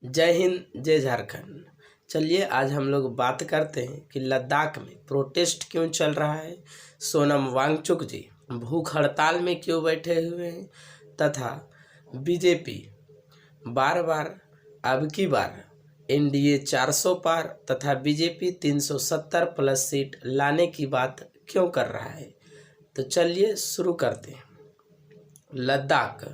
जय हिंद जय झारखंड। चलिए आज हम लोग बात करते हैं कि लद्दाख में प्रोटेस्ट क्यों चल रहा है। सोनम वांगचुक जी भूख हड़ताल में क्यों बैठे हुए हैं तथा बीजेपी बार बार अब की बार एनडीए 400 पार तथा बीजेपी 370 प्लस सीट लाने की बात क्यों कर रहा है। तो चलिए शुरू करते हैं। लद्दाख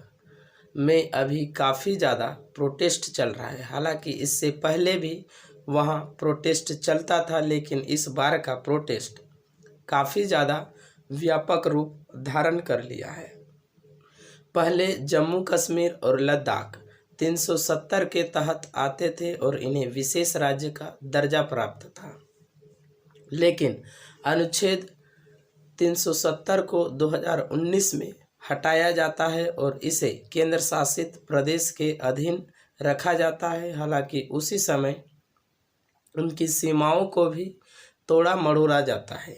में अभी काफ़ी ज़्यादा प्रोटेस्ट चल रहा है। हालांकि इससे पहले भी वहाँ प्रोटेस्ट चलता था, लेकिन इस बार का प्रोटेस्ट काफ़ी ज़्यादा व्यापक रूप धारण कर लिया है। पहले जम्मू कश्मीर और लद्दाख 370 के तहत आते थे और इन्हें विशेष राज्य का दर्जा प्राप्त था, लेकिन अनुच्छेद 370 को 2019 में हटाया जाता है और इसे केंद्र शासित प्रदेश के अधीन रखा जाता है। हालांकि उसी समय उनकी सीमाओं को भी तोड़ा मरोड़ा जाता है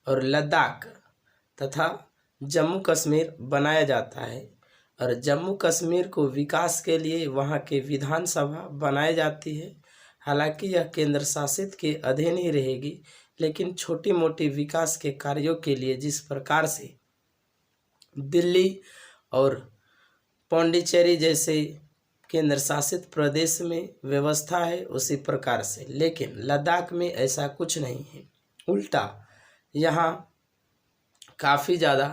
और लद्दाख तथा जम्मू कश्मीर बनाया जाता है और जम्मू कश्मीर को विकास के लिए वहां के विधानसभा बनाई जाती है। हालांकि यह केंद्र शासित के अधीन ही रहेगी, लेकिन छोटी मोटी विकास के कार्यों के लिए जिस प्रकार से दिल्ली और पौंडीचेरी जैसे केंद्र शासित प्रदेश में व्यवस्था है, उसी प्रकार से लेकिन लद्दाख में ऐसा कुछ नहीं है। उल्टा यहाँ काफ़ी ज़्यादा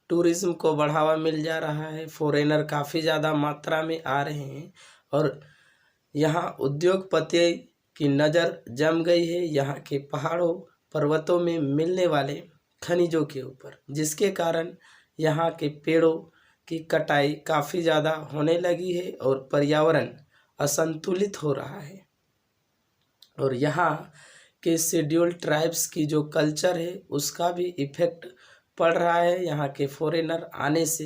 टूरिज़्म को बढ़ावा मिल जा रहा है। फॉरेनर काफ़ी ज़्यादा मात्रा में आ रहे हैं और यहाँ उद्योगपति की नज़र जम गई है यहाँ के पहाड़ों पर्वतों में मिलने वाले खनिजों के ऊपर, जिसके कारण यहाँ के पेड़ों की कटाई काफ़ी ज़्यादा होने लगी है और पर्यावरण असंतुलित हो रहा है। और यहाँ के शेड्यूल ट्राइब्स की जो कल्चर है उसका भी इफ़ेक्ट पड़ रहा है यहाँ के फॉरेनर आने से।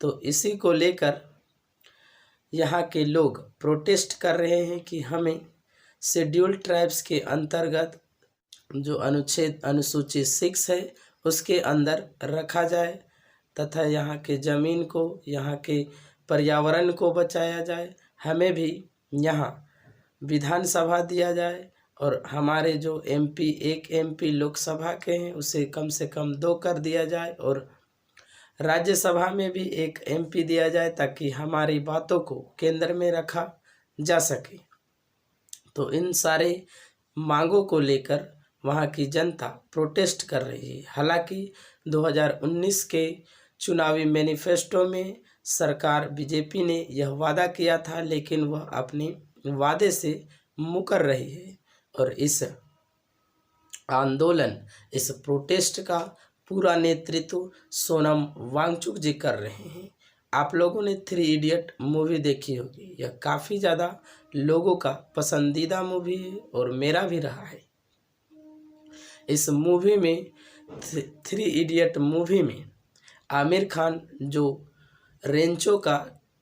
तो इसी को लेकर यहाँ के लोग प्रोटेस्ट कर रहे हैं कि हमें शेड्यूल ट्राइब्स के अंतर्गत जो अनुसूची 6 है उसके अंदर रखा जाए तथा यहाँ के ज़मीन को, यहाँ के पर्यावरण को बचाया जाए। हमें भी यहाँ विधानसभा दिया जाए और हमारे जो एमपी, एक एमपी लोकसभा के हैं उसे कम से कम 2 कर दिया जाए और राज्यसभा में भी एक एमपी दिया जाए, ताकि हमारी बातों को केंद्र में रखा जा सके। तो इन सारे मांगों को लेकर वहाँ की जनता प्रोटेस्ट कर रही है। हालांकि 2019 के चुनावी मैनिफेस्टो में सरकार बीजेपी ने यह वादा किया था, लेकिन वह अपने वादे से मुकर रही है और इस आंदोलन, इस प्रोटेस्ट का पूरा नेतृत्व सोनम वांगचुक जी कर रहे हैं। आप लोगों ने 3 इडियट मूवी देखी होगी। यह काफ़ी ज़्यादा लोगों का पसंदीदा मूवी है और मेरा भी रहा है। इस मूवी में 3 इडियट मूवी में आमिर खान जो रेंचो का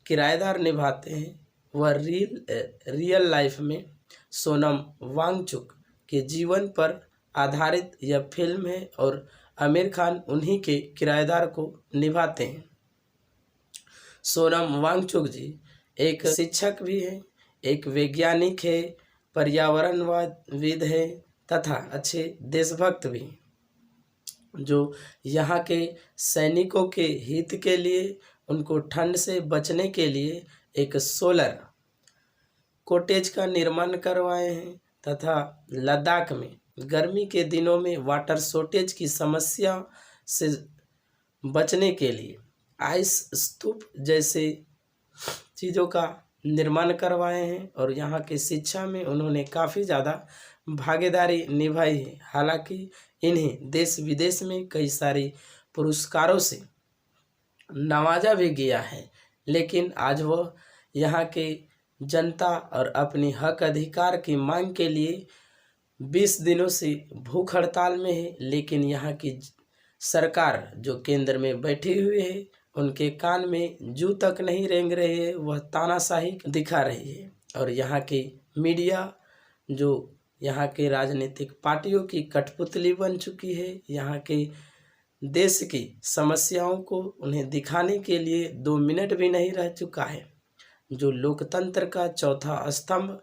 किराएदार निभाते हैं, वह रियल लाइफ में सोनम वांगचुक के जीवन पर आधारित यह फिल्म है और आमिर खान उन्हीं के किराएदार को निभाते हैं। सोनम वांगचुक जी एक शिक्षक भी हैं, एक वैज्ञानिक है, पर्यावरणविद है तथा अच्छे देशभक्त भी, जो यहाँ के सैनिकों के हित के लिए, उनको ठंड से बचने के लिए एक सोलर कॉटेज का निर्माण करवाए हैं तथा लद्दाख में गर्मी के दिनों में वाटर शॉर्टेज की समस्या से बचने के लिए आइस स्तूप जैसे चीज़ों का निर्माण करवाए हैं और यहाँ की शिक्षा में उन्होंने काफ़ी ज़्यादा भागीदारी निभाई है। हालांकि इन्हें देश विदेश में कई सारे पुरस्कारों से नवाजा भी गया है, लेकिन आज वह यहाँ के जनता और अपनी हक अधिकार की मांग के लिए 20 दिनों से भूख हड़ताल में है। लेकिन यहाँ की सरकार जो केंद्र में बैठी हुई है, उनके कान में जू तक नहीं रेंग रही है, वह तानाशाही दिखा रही है। और यहाँ की मीडिया जो यहाँ के राजनीतिक पार्टियों की कठपुतली बन चुकी है, यहाँ के देश की समस्याओं को उन्हें दिखाने के लिए 2 मिनट भी नहीं रह चुका है। जो लोकतंत्र का चौथा स्तंभ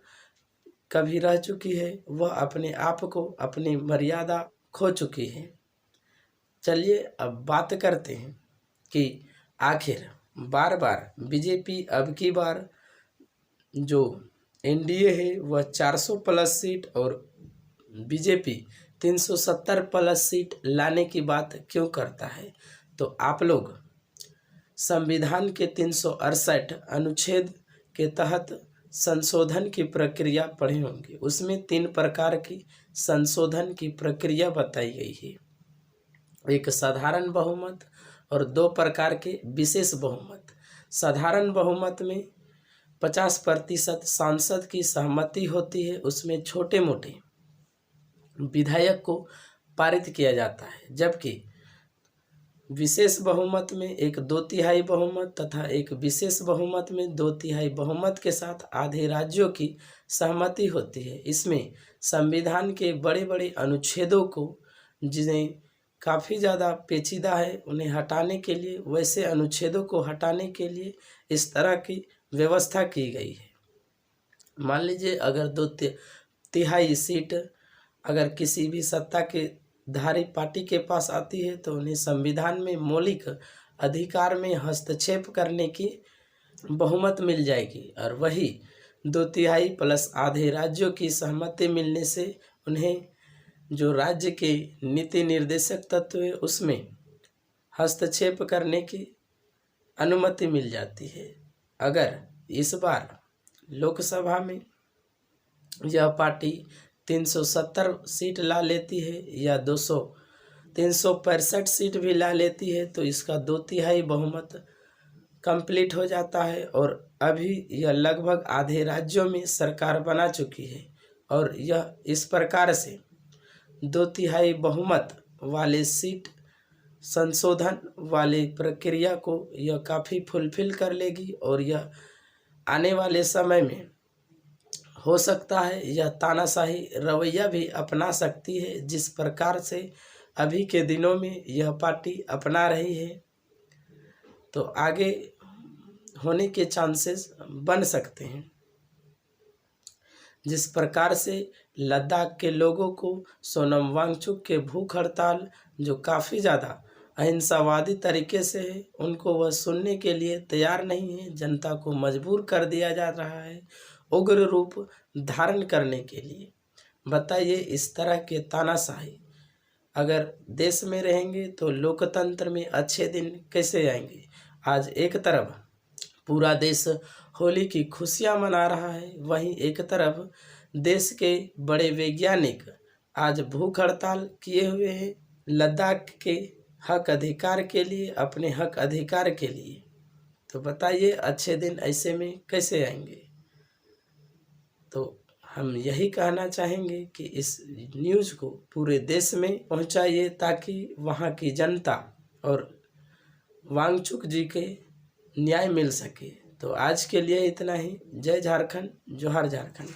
कभी रह चुकी है, वह अपने आप को, अपनी मर्यादा खो चुकी है। चलिए अब बात करते हैं कि आखिर बार बार बीजेपी अब की बार जो एनडीए है वह 400 प्लस सीट और बीजेपी 370 प्लस सीट लाने की बात क्यों करता है। तो आप लोग संविधान के 368 अनुच्छेद के तहत संशोधन की प्रक्रिया पढ़े होंगे। उसमें 3 प्रकार की संशोधन की प्रक्रिया बताई गई है, एक साधारण बहुमत और 2 प्रकार के विशेष बहुमत। साधारण बहुमत में 50% सांसद की सहमति होती है, उसमें छोटे मोटे विधेयक को पारित किया जाता है, जबकि विशेष बहुमत में एक 2/3 बहुमत तथा एक विशेष बहुमत में 2/3 बहुमत के साथ आधे राज्यों की सहमति होती है। इसमें संविधान के बड़े बड़े अनुच्छेदों को, जिन्हें काफ़ी ज़्यादा पेचीदा है, उन्हें हटाने के लिए, वैसे अनुच्छेदों को हटाने के लिए इस तरह की व्यवस्था की गई है। मान लीजिए अगर 2/3 सीट अगर किसी भी सत्ता के धारी पार्टी के पास आती है तो उन्हें संविधान में मौलिक अधिकार में हस्तक्षेप करने की बहुमत मिल जाएगी, और वही 2/3 प्लस आधे राज्यों की सहमति मिलने से उन्हें जो राज्य के नीति निर्देशक तत्व है उसमें हस्तक्षेप करने की अनुमति मिल जाती है। अगर इस बार लोकसभा में यह पार्टी 370 सीट ला लेती है या 365 सीट भी ला लेती है तो इसका 2/3 बहुमत कंप्लीट हो जाता है, और अभी यह लगभग आधे राज्यों में सरकार बना चुकी है। और यह इस प्रकार से 2/3 बहुमत वाले सीट संशोधन वाली प्रक्रिया को यह काफ़ी फुलफिल कर लेगी, और यह आने वाले समय में हो सकता है यह तानाशाही रवैया भी अपना सकती है, जिस प्रकार से अभी के दिनों में यह पार्टी अपना रही है, तो आगे होने के चांसेस बन सकते हैं। जिस प्रकार से लद्दाख के लोगों को सोनम वांगचुक के भूख हड़ताल, जो काफ़ी ज़्यादा अहिंसावादी तरीके से है, उनको वह सुनने के लिए तैयार नहीं है। जनता को मजबूर कर दिया जा रहा है उग्र रूप धारण करने के लिए। बताइए इस तरह के तानाशाही अगर देश में रहेंगे तो लोकतंत्र में अच्छे दिन कैसे आएंगे। आज एक तरफ पूरा देश होली की खुशियां मना रहा है, वहीं एक तरफ देश के बड़े वैज्ञानिक आज भूख हड़ताल किए हुए हैं लद्दाख के हक अधिकार के लिए, अपने हक अधिकार के लिए। तो बताइए अच्छे दिन ऐसे में कैसे आएंगे। तो हम यही कहना चाहेंगे कि इस न्यूज़ को पूरे देश में पहुंचाइए ताकि वहां की जनता और वांगचुक जी के न्याय मिल सके। तो आज के लिए इतना ही। जय झारखंड, जोहार झारखंड।